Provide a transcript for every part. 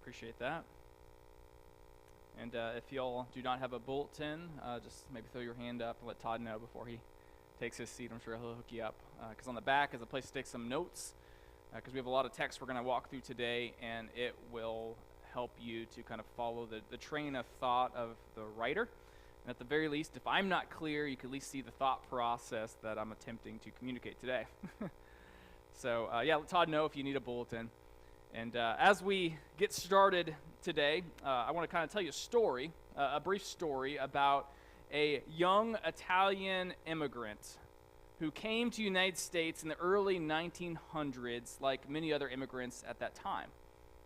Appreciate that. And if y'all do not have a bulletin, just maybe throw your hand up and let Todd know before he takes his seat. I'm sure he'll hook you up. Because on the back is a place to take some notes, because we have a lot of text we're going to walk through today, and it will help you to kind of follow the train of thought of the writer. And at the very least, if I'm not clear, you can at least see the thought process that I'm attempting to communicate today. So, let Todd know if you need a bulletin. And as we get started today, I want to kind of tell you a story, a brief story about a young Italian immigrant who came to the United States in the early 1900s, like many other immigrants at that time.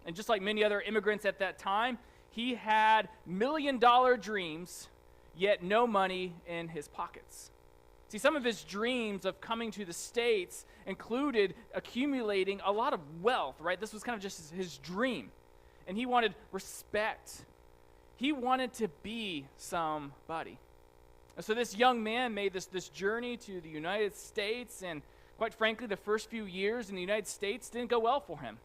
And just like many other immigrants at that time, he had million-dollar dreams, yet no money in his pockets. See, some of his dreams of coming to the States included accumulating a lot of wealth, right? This was kind of just his dream. And he wanted respect. He wanted to be somebody. And so this young man made this journey to the United States, and quite frankly, the first few years in the United States didn't go well for him.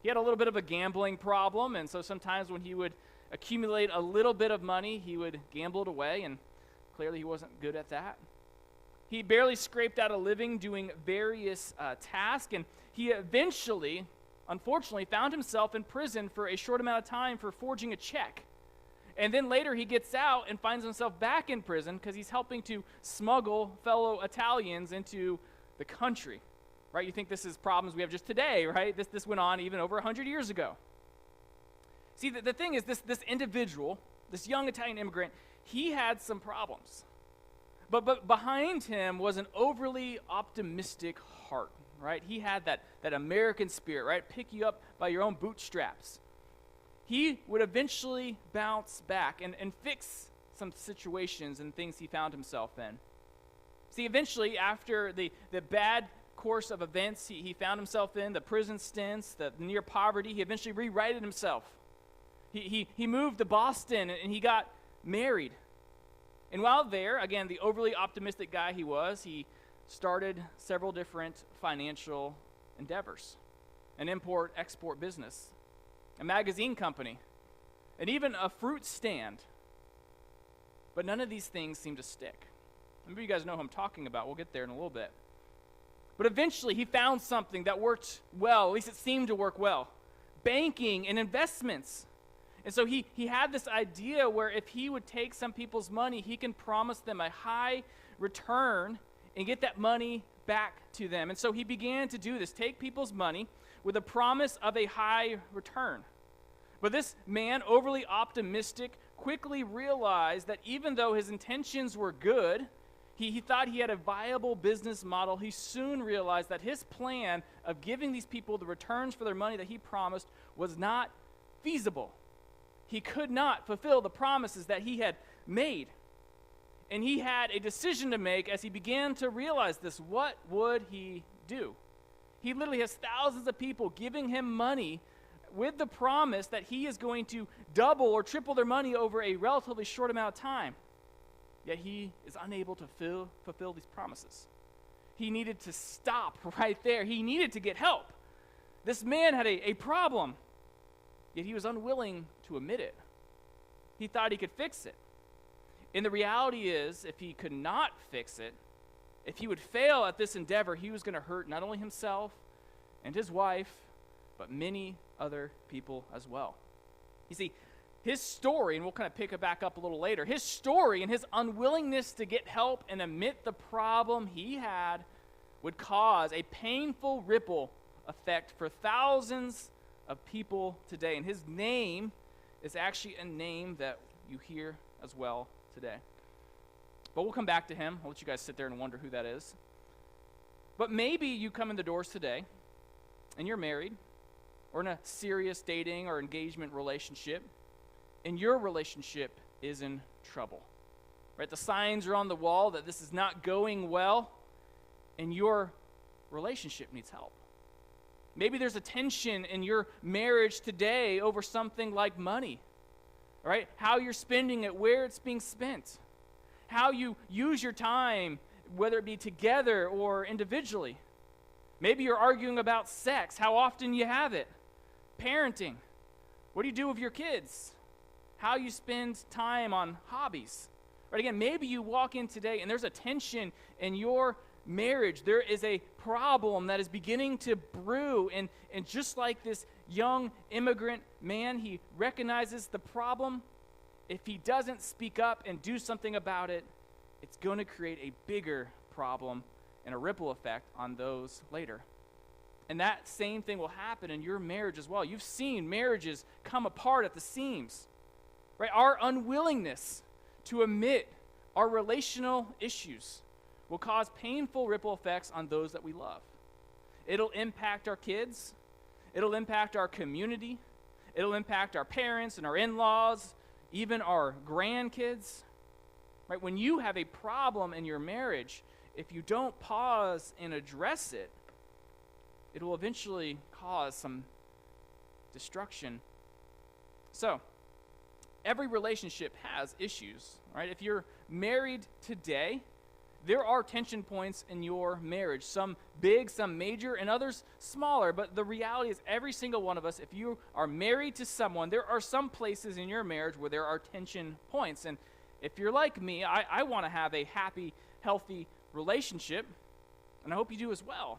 He had a little bit of a gambling problem, and so sometimes when he would accumulate a little bit of money, he would gamble it away, and clearly he wasn't good at that. He barely scraped out a living doing various tasks, and he eventually, unfortunately, found himself in prison for a short amount of time for forging a check. And then later he gets out and finds himself back in prison because he's helping to smuggle fellow Italians into the country. Right? You think this is problems we have just today, right? This went on even over 100 years ago. See, the thing is, this individual, this young Italian immigrant, he had some problems. But behind him was an overly optimistic heart, right? He had that American spirit, right? Pick you up by your own bootstraps. He would eventually bounce back and fix some situations and things he found himself in. See, eventually, after the bad course of events he found himself in, the prison stints, the near poverty, he eventually rewrited himself. He moved to Boston and he got married. And while there, again, the overly optimistic guy he started several different financial endeavors. An import-export business, a magazine company, and even a fruit stand. But none of these things seem to stick. Maybe you guys know who I'm talking about. We'll get there in a little bit. But eventually he found something that worked well, at least it seemed to work well. Banking and investments. And so he had this idea where if he would take some people's money, he can promise them a high return and get that money back to them. And so he began to do this, take people's money with a promise of a high return. But this man, overly optimistic, quickly realized that even though his intentions were good, he thought he had a viable business model. He soon realized that his plan of giving these people the returns for their money that he promised was not feasible. He could not fulfill the promises that he had made. And he had a decision to make as he began to realize this. What would he do? He literally has thousands of people giving him money with the promise that he is going to double or triple their money over a relatively short amount of time. Yet he is unable to fulfill these promises. He needed to stop right there. He needed to get help. This man had a problem, yet he was unwilling to admit it. He thought he could fix it. And the reality is, if he could not fix it, if he would fail at this endeavor, he was going to hurt not only himself and his wife, but many other people as well. You see, his story, and we'll kind of pick it back up a little later, his story and his unwillingness to get help and admit the problem he had would cause a painful ripple effect for thousands of people today. And his name is actually a name that you hear as well today. But we'll come back to him. I'll let you guys sit there and wonder who that is. But maybe you come in the doors today and you're married or in a serious dating or engagement relationship, and your relationship is in trouble. Right? The signs are on the wall that this is not going well, and your relationship needs help. Maybe there's a tension in your marriage today over something like money. Right? How you're spending it, where it's being spent. How you use your time, whether it be together or individually. Maybe you're arguing about sex, how often you have it. Parenting. What do you do with your kids? How you spend time on hobbies. Right, again, maybe you walk in today and there's a tension in your marriage. There is a problem that is beginning to brew. And just like this young immigrant man, he recognizes the problem. If he doesn't speak up and do something about it, it's going to create a bigger problem and a ripple effect on those later. And that same thing will happen in your marriage as well. You've seen marriages come apart at the seams. Right? Our unwillingness to admit our relational issues will cause painful ripple effects on those that we love. It'll impact our kids. It'll impact our community. It'll impact our parents and our in-laws, even our grandkids. Right? When you have a problem in your marriage, if you don't pause and address it, it will eventually cause some destruction. So, every relationship has issues, right? If you're married today, there are tension points in your marriage, some big, some major, and others smaller. But the reality is every single one of us, if you are married to someone, there are some places in your marriage where there are tension points. And if you're like me, I want to have a happy, healthy relationship, and I hope you do as well.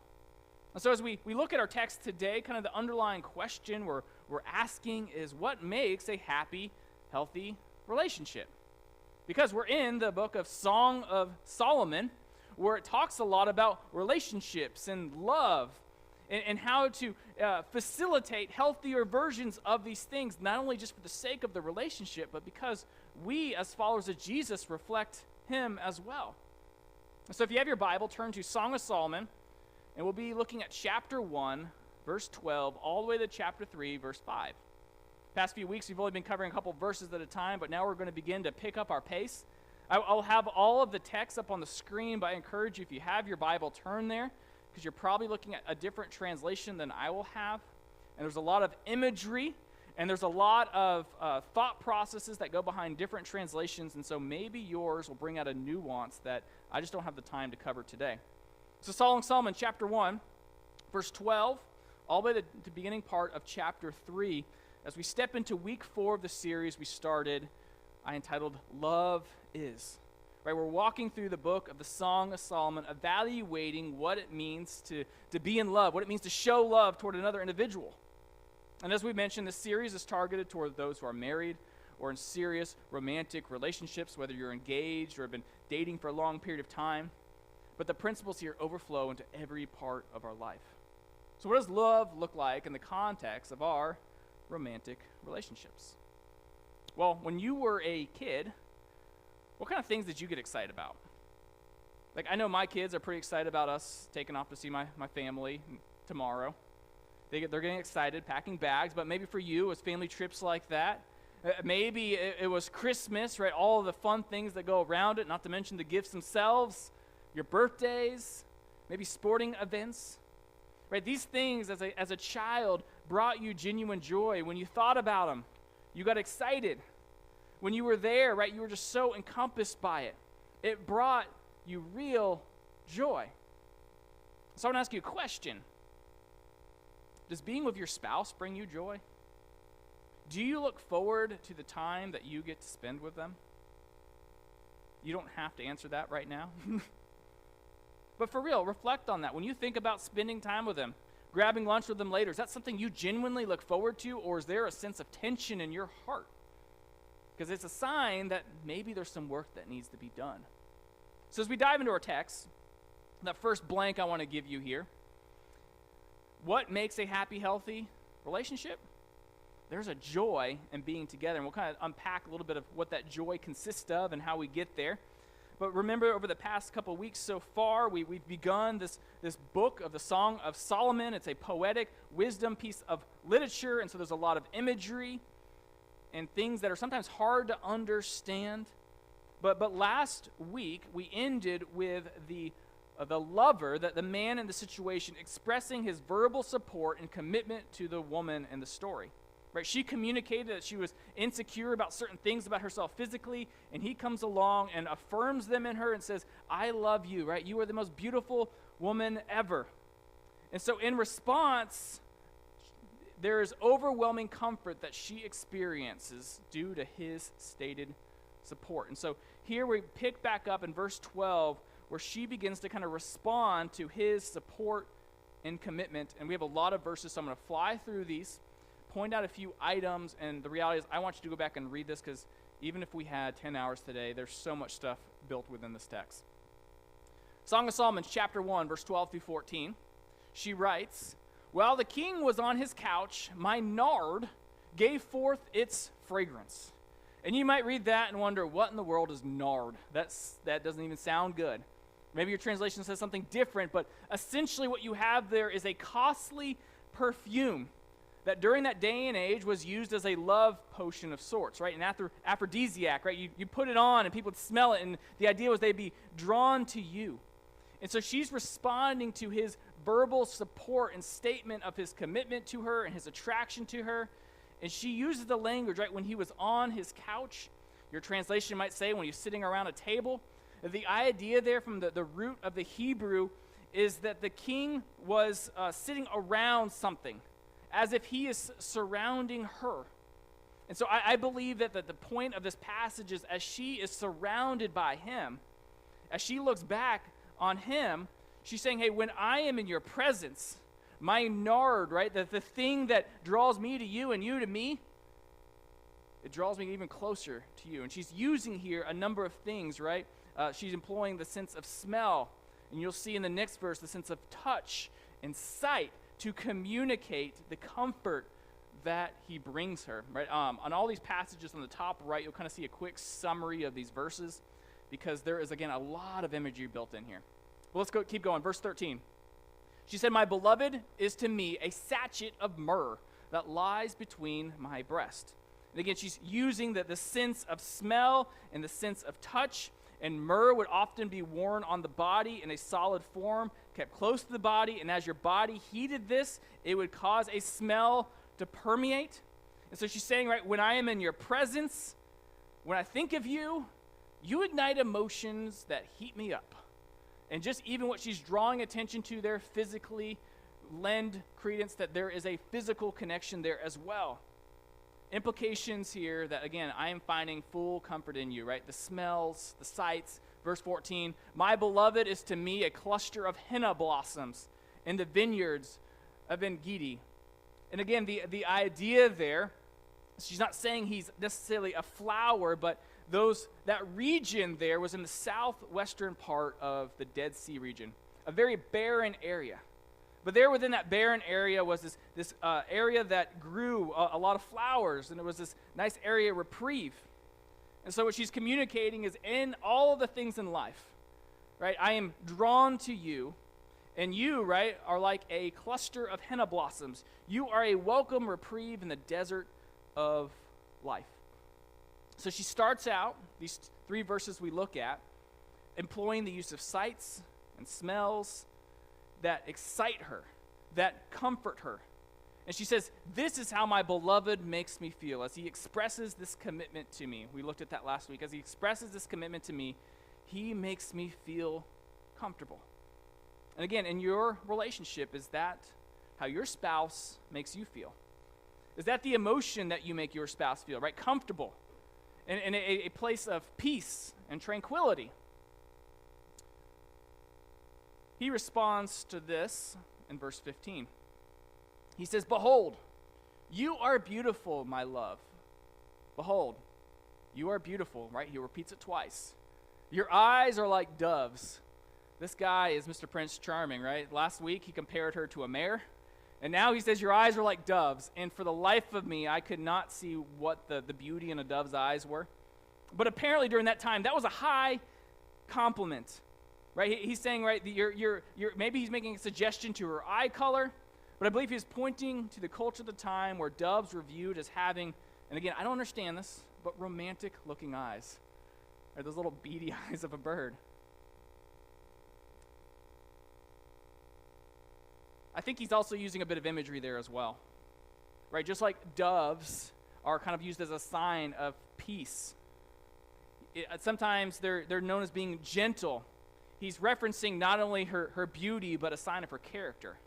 And so as we look at our text today, kind of the underlying question we're asking is, what makes a happy, healthy relationship? Because we're in the book of Song of Solomon, where it talks a lot about relationships and love and how to facilitate healthier versions of these things, not only just for the sake of the relationship, but because we, as followers of Jesus, reflect him as well. So if you have your Bible, turn to Song of Solomon, and we'll be looking at chapter 1, verse 12, all the way to chapter 3, verse 5. Past few weeks, we've only been covering a couple verses at a time, but now we're going to begin to pick up our pace. I'll have all of the text up on the screen, but I encourage you, if you have your Bible, turn there, because you're probably looking at a different translation than I will have. And there's a lot of imagery, and there's a lot of thought processes that go behind different translations, and so maybe yours will bring out a nuance that I just don't have the time to cover today. So Song of Solomon, chapter 1, verse 12, all the way to the beginning part of chapter 3. As we step into week 4 of the series we started, I entitled Love Is. Right, we're walking through the book of the Song of Solomon, evaluating what it means to be in love, what it means to show love toward another individual. And as we mentioned, this series is targeted toward those who are married or in serious romantic relationships, whether you're engaged or have been dating for a long period of time. But the principles here overflow into every part of our life. So what does love look like in the context of our romantic relationships? Well, when you were a kid, what kind of things did you get excited about? Like, I know my kids are pretty excited about us taking off to see my family tomorrow. They're getting excited, packing bags, but maybe for you, it was family trips like that. Maybe it was Christmas, right? All of the fun things that go around it, not to mention the gifts themselves, your birthdays, maybe sporting events. Right? These things as a child brought you genuine joy. When you thought about them, you got excited. When you were there, right, you were just so encompassed by it. It brought you real joy. So I want to ask you a question. Does being with your spouse bring you joy? Do you look forward to the time that you get to spend with them? You don't have to answer that right now. But for real, reflect on that. When you think about spending time with them, grabbing lunch with them later, is that something you genuinely look forward to, or is there a sense of tension in your heart? Because it's a sign that maybe there's some work that needs to be done. So as we dive into our text, that first blank I want to give you here, what makes a happy, healthy relationship? There's a joy in being together, and we'll kind of unpack a little bit of what that joy consists of and how we get there. But remember, over the past couple of weeks so far, we've begun this book of the Song of Solomon. It's a poetic wisdom piece of literature, and so there's a lot of imagery and things that are sometimes hard to understand. But last week, we ended with the lover, the man in the situation, expressing his verbal support and commitment to the woman in the story. Right? She communicated that she was insecure about certain things about herself physically, and he comes along and affirms them in her and says, I love you, right? You are the most beautiful woman ever. And so in response, there is overwhelming comfort that she experiences due to his stated support. And so here we pick back up in verse 12 where she begins to kind of respond to his support and commitment. And we have a lot of verses, so I'm going to fly through these, point out a few items, and the reality is I want you to go back and read this because even if we had 10 hours today, there's so much stuff built within this text. Song of Solomon, chapter 1, verse 12 through 14. She writes, "While the king was on his couch, my nard gave forth its fragrance." And you might read that and wonder, what in the world is nard? That doesn't even sound good. Maybe your translation says something different, but essentially what you have there is a costly perfume that during that day and age was used as a love potion of sorts, right? An aphrodisiac, right? You put it on and people would smell it, and the idea was they'd be drawn to you. And so she's responding to his verbal support and statement of his commitment to her and his attraction to her. And she uses the language, right, when he was on his couch. Your translation might say when he's sitting around a table. The idea there from the root of the Hebrew is that the king was sitting around something, as if he is surrounding her. And so I believe that the point of this passage is as she is surrounded by him, as she looks back on him, she's saying, hey, when I am in your presence, my nard, right, the thing that draws me to you and you to me, it draws me even closer to you. And she's using here a number of things, right? She's employing the sense of smell, and you'll see in the next verse the sense of touch and sight to communicate the comfort that he brings her, right? On all these passages on the top right, you'll kind of see a quick summary of these verses because there is, again, a lot of imagery built in here. Well, keep going. Verse 13. She said, "My beloved is to me a sachet of myrrh that lies between my breast." And again, she's using the sense of smell and the sense of touch. And myrrh would often be worn on the body in a solid form, kept close to the body. And as your body heated this, it would cause a smell to permeate. And so she's saying, right, when I am in your presence, when I think of you, you ignite emotions that heat me up. And just even what she's drawing attention to there physically lend credence that there is a physical connection there as well. Implications here that, again, I am finding full comfort in you, right? The smells, the sights. Verse 14, "My beloved is to me a cluster of henna blossoms in the vineyards of En-Gedi." And again, the idea there, she's not saying he's necessarily a flower, but that region there was in the southwestern part of the Dead Sea region, a very barren area. But there within that barren area was this area that grew a lot of flowers, and it was this nice area of reprieve. And so what she's communicating is in all of the things in life, right, I am drawn to you, and you, right, are like a cluster of henna blossoms. You are a welcome reprieve in the desert of life. So she starts out, these 3 verses we look at, employing the use of sights and smells that excite her, that comfort her. And she says, this is how my beloved makes me feel as he expresses this commitment to me. We looked at that last week. As he expresses this commitment to me, he makes me feel comfortable. And again, in your relationship, is that how your spouse makes you feel? Is that the emotion that you make your spouse feel, right? Comfortable. In a place of peace and tranquility. He responds to this in verse 15. He says, "Behold, you are beautiful, my love. Behold, you are beautiful," right? He repeats it twice. "Your eyes are like doves." This guy is Mr. Prince Charming, right? Last week he compared her to a mare. And now he says, your eyes are like doves. And for the life of me, I could not see what the beauty in a dove's eyes were. But apparently during that time, that was a high compliment. Right? He's saying, right, you're maybe he's making a suggestion to her eye color, but I believe he's pointing to the culture of the time where doves were viewed as having, and again, I don't understand this, but romantic-looking eyes. Or those little beady eyes of a bird. I think he's also using a bit of imagery there as well. Right? Just like doves are kind of used as a sign of peace. Sometimes they're known as being gentle. He's referencing not only her beauty, but a sign of her character,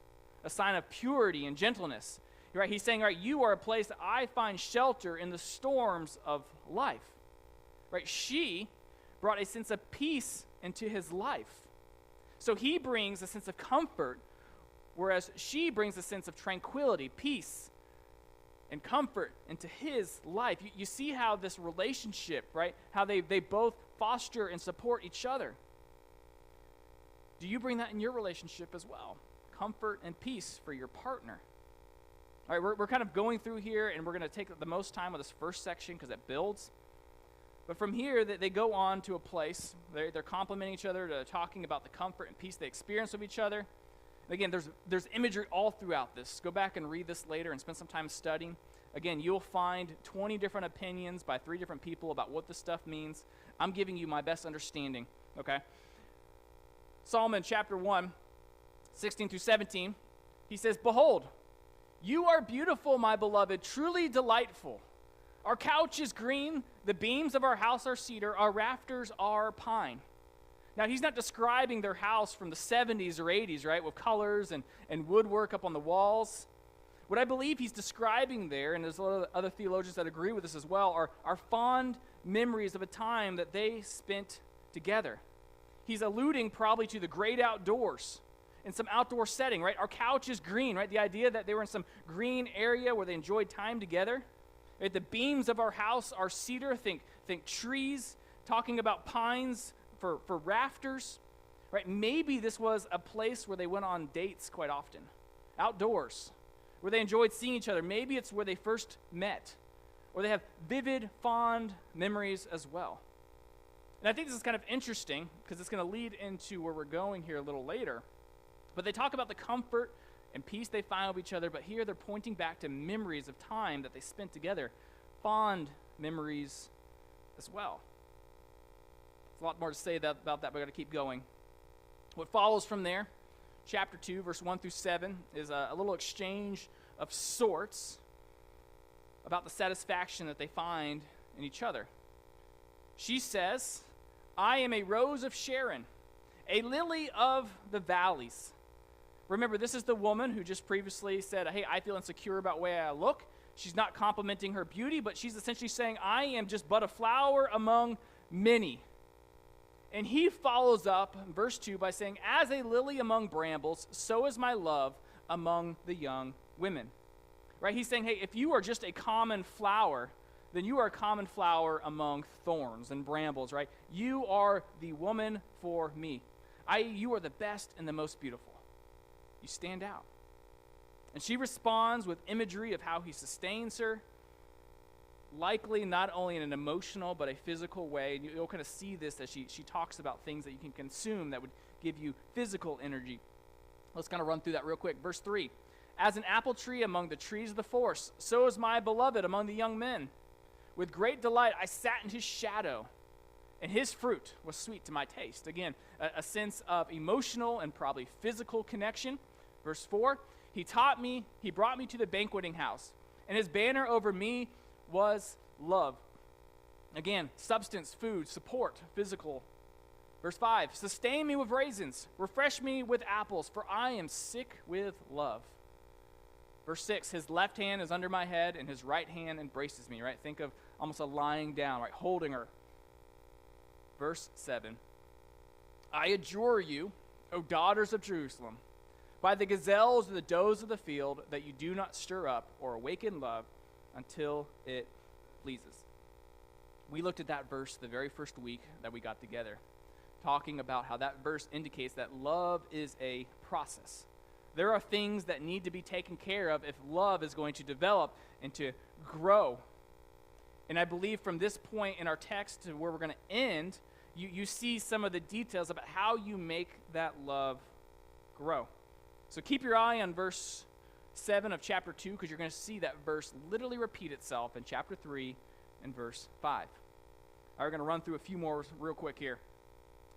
a sign of purity and gentleness. right? He's saying, right, you are a place that I find shelter in the storms of life, right? She brought a sense of peace into his life. So he brings a sense of comfort, whereas she brings a sense of tranquility, peace, and comfort into his life. You see how this relationship, right, how they both foster and support each other. Do you bring that in your relationship as well? Comfort and peace for your partner. All right, we're kind of going through here, and we're going to take the most time with this first section because it builds. But from here, they go on to a place, they're complimenting each other, talking about the comfort and peace they experience with each other. And again, there's imagery all throughout this. Go back and read this later and spend some time studying. Again, you'll find 20 different opinions by 3 different people about what this stuff means. I'm giving you my best understanding, okay? Solomon chapter 1, 16 through 17, he says, "Behold, you are beautiful, my beloved, truly delightful. Our couch is green, the beams of our house are cedar, our rafters are pine." Now, he's not describing their house from the 70s or 80s, right, with colors and woodwork up on the walls. What I believe he's describing there, and there's a lot of other theologians that agree with this as well, are fond memories of a time that they spent together. He's alluding probably to the great outdoors, in some outdoor setting, right? Our couch is green, right? The idea that they were in some green area where they enjoyed time together. Right? The beams of our house are cedar, think trees, talking about pines for rafters, right? Maybe this was a place where they went on dates quite often, outdoors, where they enjoyed seeing each other. Maybe it's where they first met, or they have vivid, fond memories as well. And I think this is kind of interesting because it's going to lead into where we're going here a little later. But they talk about the comfort and peace they find with each other, but here they're pointing back to memories of time that they spent together, fond memories as well. There's a lot more to say about that, but we've got to keep going. What follows from there, chapter 2, verse 1 through 7, is a little exchange of sorts about the satisfaction that they find in each other. She says, "I am a rose of Sharon, a lily of the valleys." Remember, this is the woman who just previously said, "Hey, I feel insecure about the way I look." She's not complimenting her beauty, but she's essentially saying, "I am just but a flower among many." And he follows up in verse 2 by saying, "As a lily among brambles, so is my love among the young women." Right? He's saying, hey, if you are just a common flower, then you are a common flower among thorns and brambles, right? You are the woman for me. You are the best and the most beautiful. You stand out. And she responds with imagery of how he sustains her, likely not only in an emotional but a physical way. And you'll kind of see this as she talks about things that you can consume that would give you physical energy. Let's kind of run through that real quick. Verse 3, "As an apple tree among the trees of the forest, so is my beloved among the young men. With great delight I sat in his shadow, and his fruit was sweet to my taste." Again, a sense of emotional and probably physical connection. Verse 4, he brought me to the banqueting house, and his banner over me was love. Again, substance, food, support, physical. Verse 5, "Sustain me with raisins, refresh me with apples, for I am sick with love." Verse 6, "His left hand is under my head, and his right hand embraces me," right? Think of almost a lying down, right? Holding her. Verse 7, "I adjure you, O daughters of Jerusalem, by the gazelles or the does of the field, that you do not stir up or awaken love until it pleases." We looked at that verse the very first week that we got together, talking about how that verse indicates that love is a process. There are things that need to be taken care of if love is going to develop and to grow. And I believe from this point in our text to where we're going to end, you see some of the details about how you make that love grow. So keep your eye on verse 7 of chapter 2, because you're going to see that verse literally repeat itself in chapter 3 and verse 5. We're going to run through a few more real quick here.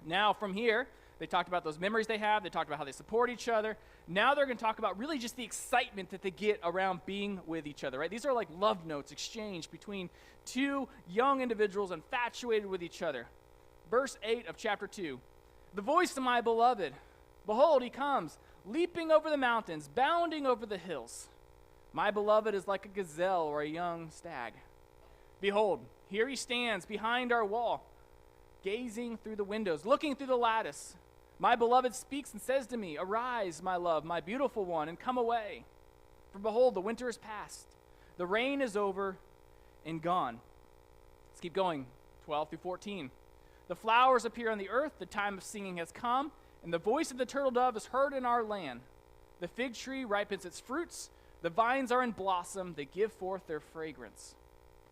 Now from here, they talked about those memories they have. They talked about how they support each other. Now they're going to talk about really just the excitement that they get around being with each other, right? These are like love notes exchanged between two young individuals infatuated with each other. Verse 8 of chapter 2, "The voice of my beloved, behold, he comes, leaping over the mountains, bounding over the hills." My beloved is like a gazelle or a young stag. Behold, here he stands behind our wall, gazing through the windows, looking through the lattice. My beloved speaks and says to me, Arise, my love, my beautiful one, and come away. For behold, the winter is past, the rain is over and gone. Let's keep going, 12 through 14. The flowers appear on the earth, the time of singing has come, and the voice of the turtle dove is heard in our land. The fig tree ripens its fruits, the vines are in blossom, they give forth their fragrance.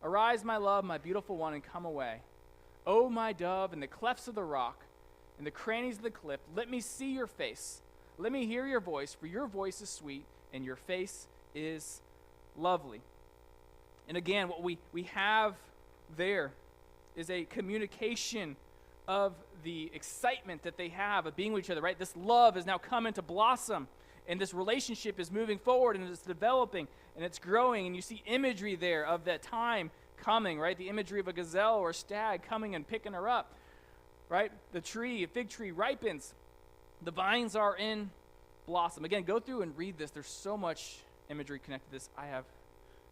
Arise, my love, my beautiful one, and come away. O my dove, in the clefts of the rock, in the crannies of the cliff, let me see your face. Let me hear your voice, for your voice is sweet, and your face is lovely. And again, what we have there is a communication of the excitement that they have of being with each other, right? This love has now come into blossom, and this relationship is moving forward, and it's developing, and it's growing, and you see imagery there of that time coming, right? The imagery of a gazelle or a stag coming and picking her up, right? The fig tree ripens. The vines are in blossom. Again, go through and read this. There's so much imagery connected to this. I have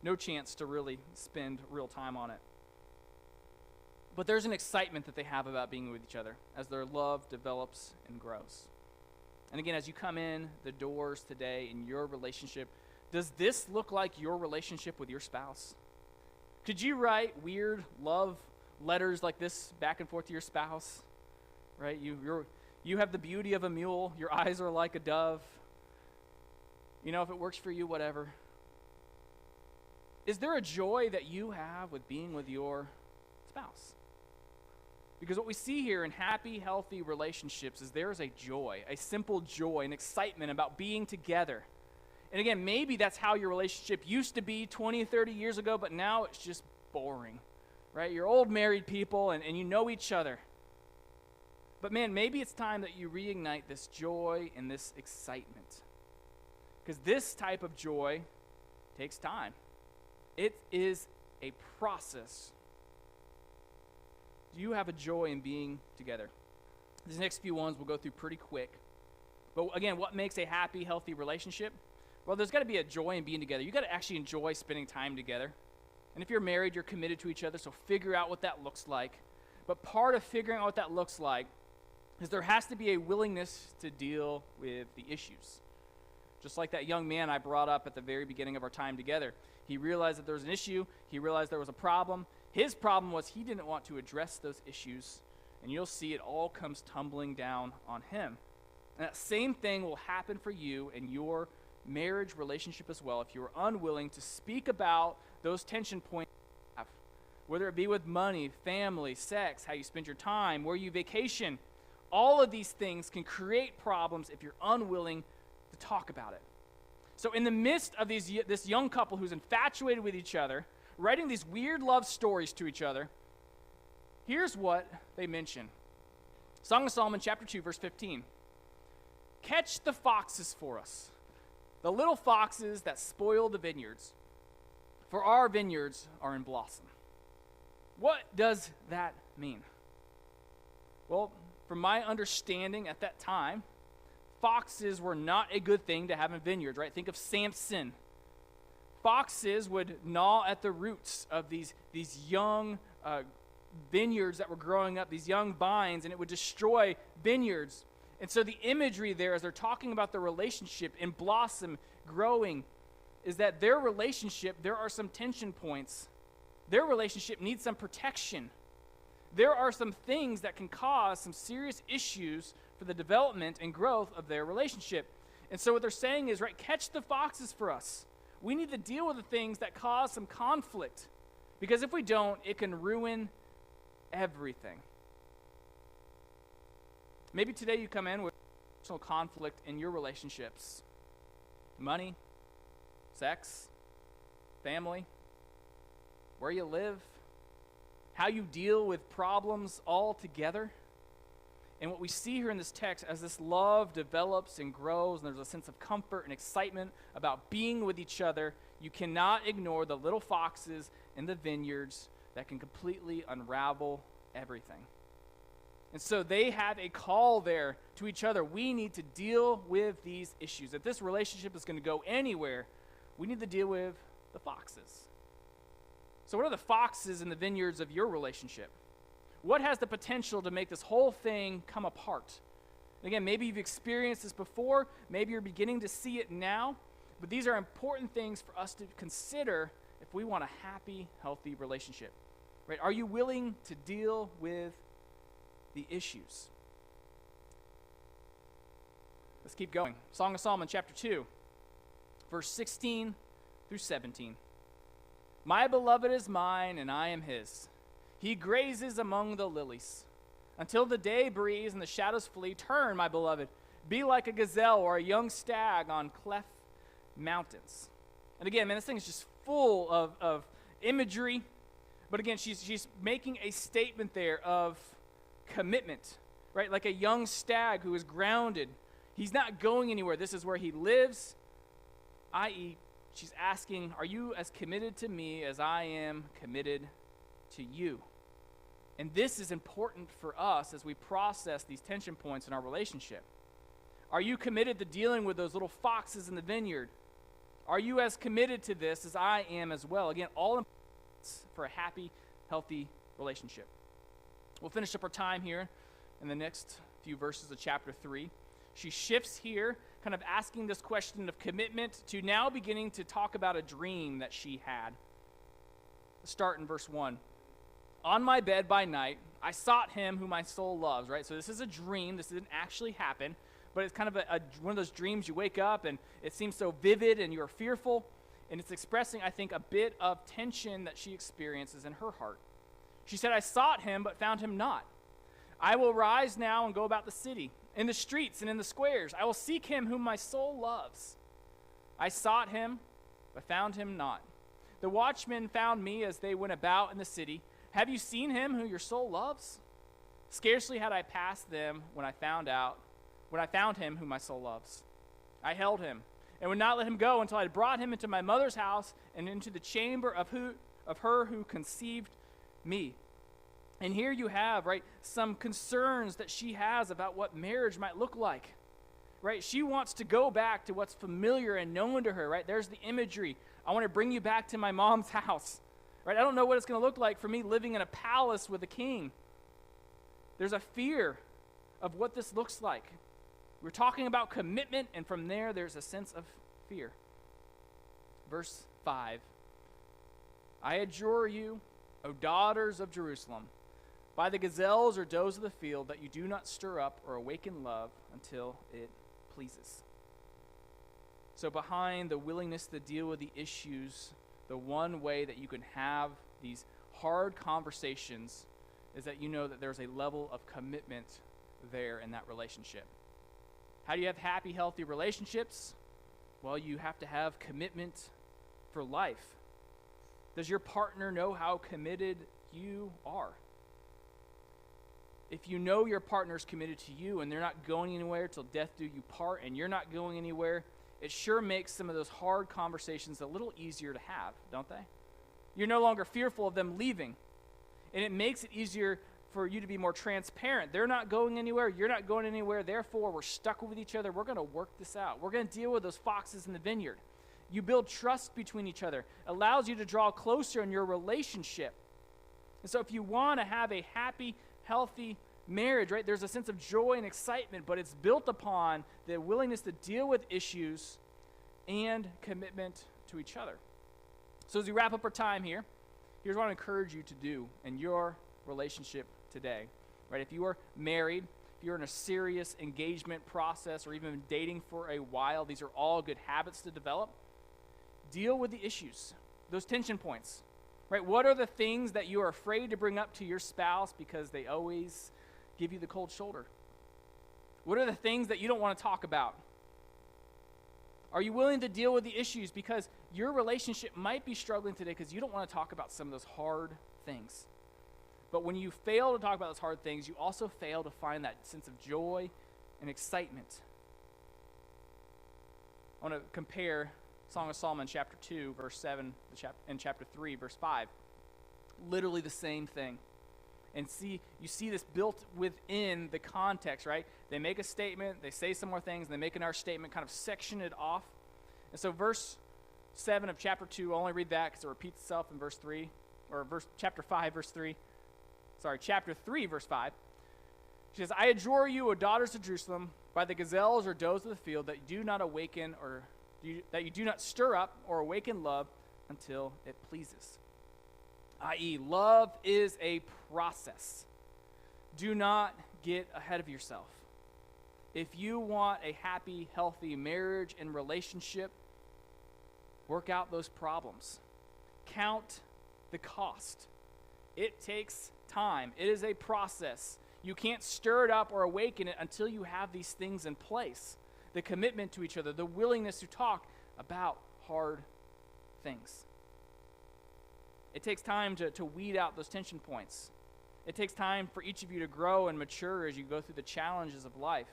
no chance to really spend real time on it. But there's an excitement that they have about being with each other as their love develops and grows. And again, as you come in the doors today in your relationship, does this look like your relationship with your spouse? Could you write weird love letters like this back and forth to your spouse? Right? You have the beauty of a mule. Your eyes are like a dove. You know, if it works for you, whatever. Is there a joy that you have with being with your spouse? Because what we see here in happy, healthy relationships is there is a joy, a simple joy, an excitement about being together. And again, maybe that's how your relationship used to be 20, 30 years ago, but now it's just boring, right? You're old married people and you know each other. But man, maybe it's time that you reignite this joy and this excitement. Because this type of joy takes time. It is a process. Do you have a joy in being together? These next few ones we'll go through pretty quick. But again, what makes a happy, healthy relationship? Well, there's got to be a joy in being together. You got to actually enjoy spending time together. And if you're married, you're committed to each other, so figure out what that looks like. But part of figuring out what that looks like is there has to be a willingness to deal with the issues. Just like that young man I brought up at the very beginning of our time together. He realized that there was an issue. He realized there was a problem. His problem was he didn't want to address those issues. And you'll see it all comes tumbling down on him. And that same thing will happen for you in your marriage relationship as well if you're unwilling to speak about those tension points you have, whether it be with money, family, sex, how you spend your time, where you vacation. All of these things can create problems if you're unwilling to talk about it. So in the midst of this young couple who's infatuated with each other, writing these weird love stories to each other, here's what they mention. Song of Solomon chapter 2 verse 15. Catch the foxes for us, the little foxes that spoil the vineyards, for our vineyards are in blossom. What does that mean? Well, from my understanding at that time, foxes were not a good thing to have in vineyards, right? Think of Samson. Foxes would gnaw at the roots of these young vineyards that were growing up, these young vines, and it would destroy vineyards. And so the imagery there, as they're talking about the relationship in blossom, growing, is that their relationship, there are some tension points. Their relationship needs some protection. There are some things that can cause some serious issues for the development and growth of their relationship. And so what they're saying is, right, catch the foxes for us. We need to deal with the things that cause some conflict. Because if we don't, it can ruin everything. Maybe today you come in with personal conflict in your relationships. Money, sex, family, where you live, how you deal with problems all together. And what we see here in this text, as this love develops and grows, and there's a sense of comfort and excitement about being with each other, you cannot ignore the little foxes in the vineyards that can completely unravel everything. And so they have a call there to each other. We need to deal with these issues. If this relationship is going to go anywhere, we need to deal with the foxes. So what are the foxes in the vineyards of your relationship? What has the potential to make this whole thing come apart? Again, maybe you've experienced this before, maybe you're beginning to see it now, but these are important things for us to consider if we want a happy, healthy relationship. Right? Are you willing to deal with the issues? Let's keep going. Song of Solomon, chapter 2, verse 16 through 17. My beloved is mine, and I am his. He grazes among the lilies. Until the day breeze and the shadows flee, turn, my beloved. Be like a gazelle or a young stag on cleft mountains. And again, man, this thing is just full of imagery. But again, she's making a statement there of commitment, right? Like a young stag who is grounded. He's not going anywhere. This is where he lives, i.e., she's asking, are you as committed to me as I am committed to you? And this is important for us as we process these tension points in our relationship. Are you committed to dealing with those little foxes in the vineyard? Are you as committed to this as I am as well? Again, all important for a happy, healthy relationship. We'll finish up our time here in the next few verses of chapter 3. She shifts here, kind of asking this question of commitment to now beginning to talk about a dream that she had. Let's start in verse 1. On my bed by night, I sought him whom my soul loves, right? So this is a dream. This didn't actually happen, but it's kind of one of those dreams you wake up and it seems so vivid and you're fearful, and it's expressing, I think, a bit of tension that she experiences in her heart. She said, I sought him, but found him not. I will rise now and go about the city, in the streets and in the squares. I will seek him whom my soul loves. I sought him, but found him not. The watchmen found me as they went about in the city. Have you seen him who your soul loves? Scarcely had I passed them when I found him whom my soul loves. I held him and would not let him go until I had brought him into my mother's house and into the chamber of her who conceived me. And here you have, right, some concerns that she has about what marriage might look like, right? She wants to go back to what's familiar and known to her, right? There's the imagery. I want to bring you back to my mom's house, right? I don't know what it's going to look like for me living in a palace with a king. There's a fear of what this looks like. We're talking about commitment, and from there's a sense of fear. Verse 5. I adjure you, O daughters of Jerusalem, by the gazelles or does of the field, that you do not stir up or awaken love until it pleases. So behind the willingness to deal with the issues, the one way that you can have these hard conversations is that you know that there's a level of commitment there in that relationship. How do you have happy, healthy relationships? Well, you have to have commitment for life. Does your partner know how committed you are? If you know your partner's committed to you and they're not going anywhere till death do you part and you're not going anywhere, it sure makes some of those hard conversations a little easier to have, don't they? You're no longer fearful of them leaving. And it makes it easier for you to be more transparent. They're not going anywhere. You're not going anywhere. Therefore, we're stuck with each other. We're going to work this out. We're going to deal with those foxes in the vineyard. You build trust between each other. Allows you to draw closer in your relationship. And so if you want to have a happy, healthy marriage, right, there's a sense of joy and excitement, but it's built upon the willingness to deal with issues and commitment to each other. So as we wrap up our time here, here's what I encourage you to do in your relationship today, right? If you are married, if you're in a serious engagement process or even dating for a while, these are all good habits to develop. Deal with the issues, those tension points, right? What are the things that you are afraid to bring up to your spouse because they always give you the cold shoulder? What are the things that you don't want to talk about? Are you willing to deal with the issues because your relationship might be struggling today because you don't want to talk about some of those hard things? But when you fail to talk about those hard things, you also fail to find that sense of joy and excitement. I want to compare Song of Solomon chapter 2, verse 7, and chapter 3, verse 5. Literally the same thing. And you see this built within the context, right? They make a statement, they say some more things, and they make another statement, kind of section it off. And so verse 7 of chapter 2. I'll only read that because it repeats itself in verse 3, or chapter 5, verse 3. Sorry, chapter 3, verse 5. She says, I adjure you, O daughters of Jerusalem, by the gazelles or does of the field, that you do not awaken that you do not stir up or awaken love until it pleases. I.e., love is a process. Do not get ahead of yourself. If you want a happy, healthy marriage and relationship, work out those problems. Count the cost. It takes time. It is a process. You can't stir it up or awaken it until you have these things in place. The commitment to each other, the willingness to talk about hard things. It takes time to weed out those tension points. It takes time for each of you to grow and mature as you go through the challenges of life.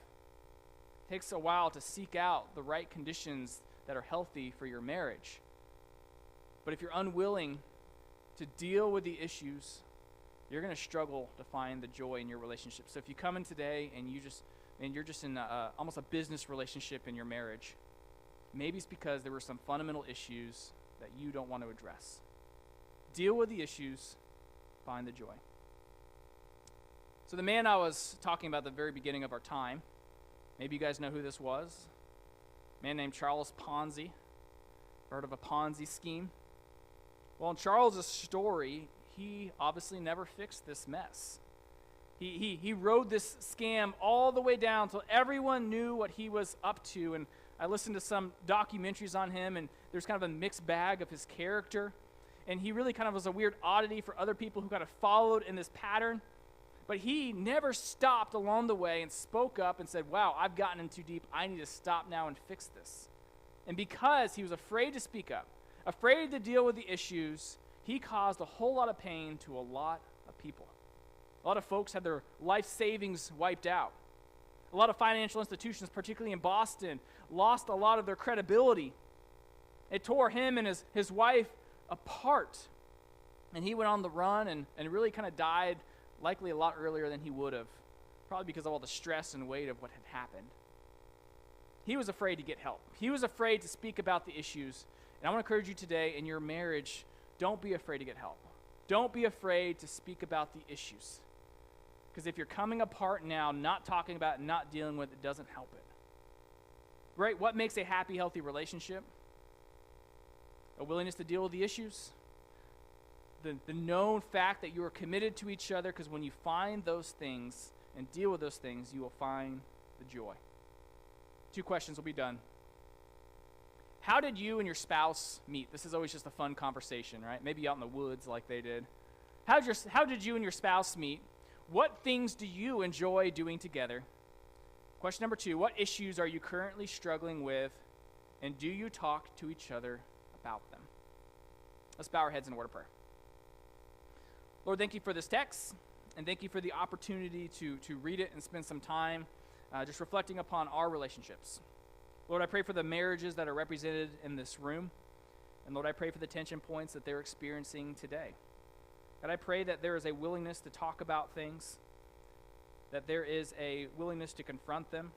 It takes a while to seek out the right conditions that are healthy for your marriage. But if you're unwilling to deal with the issues, you're going to struggle to find the joy in your relationship. So if you come in today and you're just in almost a business relationship in your marriage, maybe it's because there were some fundamental issues that you don't want to address. Deal with the issues, find the joy. So the man I was talking about at the very beginning of our time, maybe you guys know who this was. A man named Charles Ponzi. Heard of a Ponzi scheme? Well, in Charles's story, he obviously never fixed this mess. He rode this scam all the way down till everyone knew what he was up to. And I listened to some documentaries on him, and there's kind of a mixed bag of his character. And he really kind of was a weird oddity for other people who kind of followed in this pattern. But he never stopped along the way and spoke up and said, wow, I've gotten in too deep. I need to stop now and fix this. And because he was afraid to speak up, afraid to deal with the issues, he caused a whole lot of pain to a lot of people. A lot of folks had their life savings wiped out. A lot of financial institutions, particularly in Boston, lost a lot of their credibility. It tore him and his wife apart. And he went on the run and really kind of died likely a lot earlier than he would have, probably because of all the stress and weight of what had happened. He was afraid to get help. He was afraid to speak about the issues. And I want to encourage you today in your marriage, don't be afraid to get help. Don't be afraid to speak about the issues. Because if you're coming apart now, not talking about it, not dealing with it, doesn't help it. Right? What makes a happy, healthy relationship? A willingness to deal with the issues. The known fact that you are committed to each other, because when you find those things and deal with those things, you will find the joy. 2 questions will be done. How did you and your spouse meet? This is always just a fun conversation, right? Maybe out in the woods like they did. How did you and your spouse meet? What things do you enjoy doing together? Question number 2, what issues are you currently struggling with, and do you talk to each other about them? Let's bow our heads in a word of prayer. Lord, thank you for this text, and thank you for the opportunity to read it and spend some time just reflecting upon our relationships. Lord, I pray for the marriages that are represented in this room, and Lord, I pray for the tension points that they're experiencing today. God, I pray that there is a willingness to talk about things, that there is a willingness to confront them,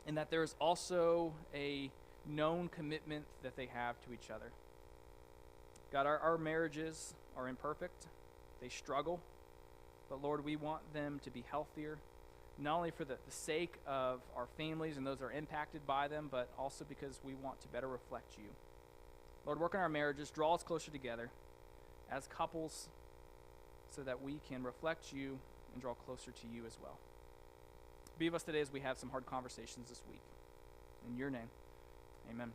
and that there is also a known commitment that they have to each other. God, our marriages are imperfect. They struggle. But Lord, we want them to be healthier, not only for the sake of our families and those that are impacted by them, but also because we want to better reflect you. Lord, work on our marriages, draw us closer together as couples so that we can reflect you and draw closer to you as well. Be with us today as we have some hard conversations this week. In your name, amen.